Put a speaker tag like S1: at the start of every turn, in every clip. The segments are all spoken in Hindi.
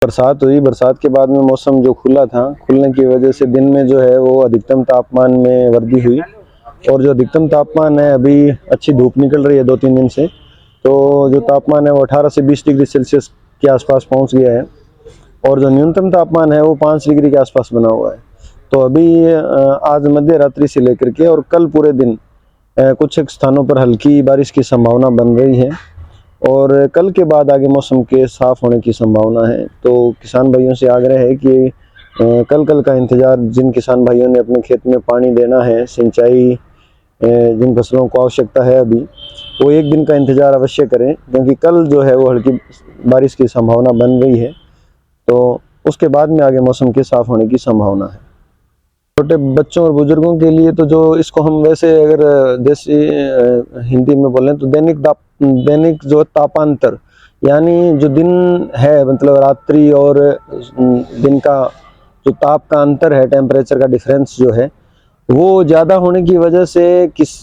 S1: बरसात हुई, बरसात के बाद में मौसम जो खुला था, खुलने की वजह से दिन में जो है वो अधिकतम तापमान में वृद्धि हुई और जो अधिकतम तापमान है, अभी अच्छी धूप निकल रही है 2-3 दिन से, तो जो तापमान है वो 18 से 20 डिग्री सेल्सियस के आसपास पहुंच गया है और जो न्यूनतम तापमान है वो 5 डिग्री के आसपास बना हुआ है। तो अभी आज मध्य रात्रि से लेकर के और कल पूरे दिन कुछ एक स्थानों पर हल्की बारिश की संभावना बन रही है और कल के बाद आगे मौसम के साफ होने की संभावना है। तो किसान भाइयों से आग्रह है कि कल का इंतज़ार, जिन किसान भाइयों ने अपने खेत में पानी देना है, सिंचाई जिन फसलों को आवश्यकता है अभी, वो एक दिन का इंतज़ार अवश्य करें, क्योंकि कल जो है वो हल्की बारिश की संभावना बन रही है। तो उसके बाद में आगे मौसम के साफ होने की संभावना है। छोटे बच्चों और बुजुर्गों के लिए तो जो इसको हम वैसे अगर देसी हिंदी में बोलें तो दैनिक जो तापांतर, यानी जो दिन है, मतलब रात्रि और दिन का जो ताप का अंतर है, टेम्परेचर का डिफरेंस जो है, वो ज़्यादा होने की वजह से किस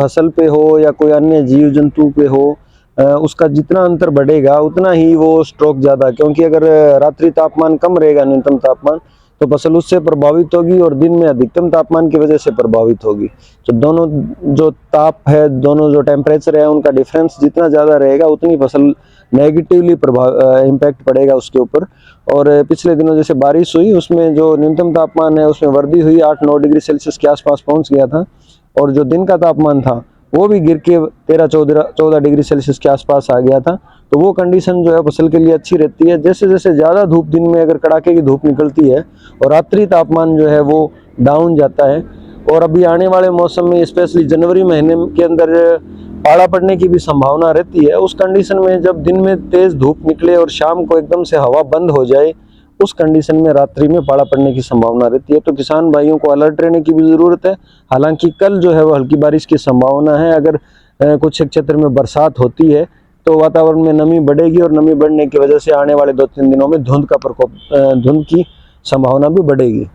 S1: फसल पे हो या कोई अन्य जीव जंतु पे हो, उसका जितना अंतर बढ़ेगा उतना ही वो स्ट्रोक ज़्यादा, क्योंकि अगर रात्रि तापमान कम रहेगा, न्यूनतम तापमान, तो फसल उससे प्रभावित होगी और दिन में अधिकतम तापमान की वजह से प्रभावित होगी। तो दोनों जो ताप है, दोनों जो टेम्परेचर है, उनका डिफरेंस जितना ज़्यादा रहेगा उतनी फसल नेगेटिवली इम्पैक्ट पड़ेगा उसके ऊपर। और पिछले दिनों जैसे बारिश हुई, उसमें जो न्यूनतम तापमान है उसमें वृद्धि हुई, 8-9 डिग्री सेल्सियस के आसपास पहुंच गया था और जो दिन का तापमान था वो भी गिर के 13-14 डिग्री सेल्सियस के आसपास आ गया था। तो वो कंडीशन जो है फसल के लिए अच्छी रहती है। जैसे जैसे ज़्यादा धूप, दिन में अगर कड़ाके की धूप निकलती है और रात्रि तापमान जो है वो डाउन जाता है, और अभी आने वाले मौसम में स्पेशली जनवरी महीने के अंदर पाला पड़ने की भी संभावना रहती है। उस कंडीशन में जब दिन में तेज़ धूप निकले और शाम को एकदम से हवा बंद हो जाए, उस कंडीशन में रात्रि में पाला पड़ने की संभावना रहती है। तो किसान भाइयों को अलर्ट रहने की भी ज़रूरत है। हालांकि कल जो है वो हल्की बारिश की संभावना है। अगर कुछ एक क्षेत्र में बरसात होती है तो वातावरण में नमी बढ़ेगी और नमी बढ़ने की वजह से आने वाले 2-3 दिनों में धुंध की संभावना भी बढ़ेगी।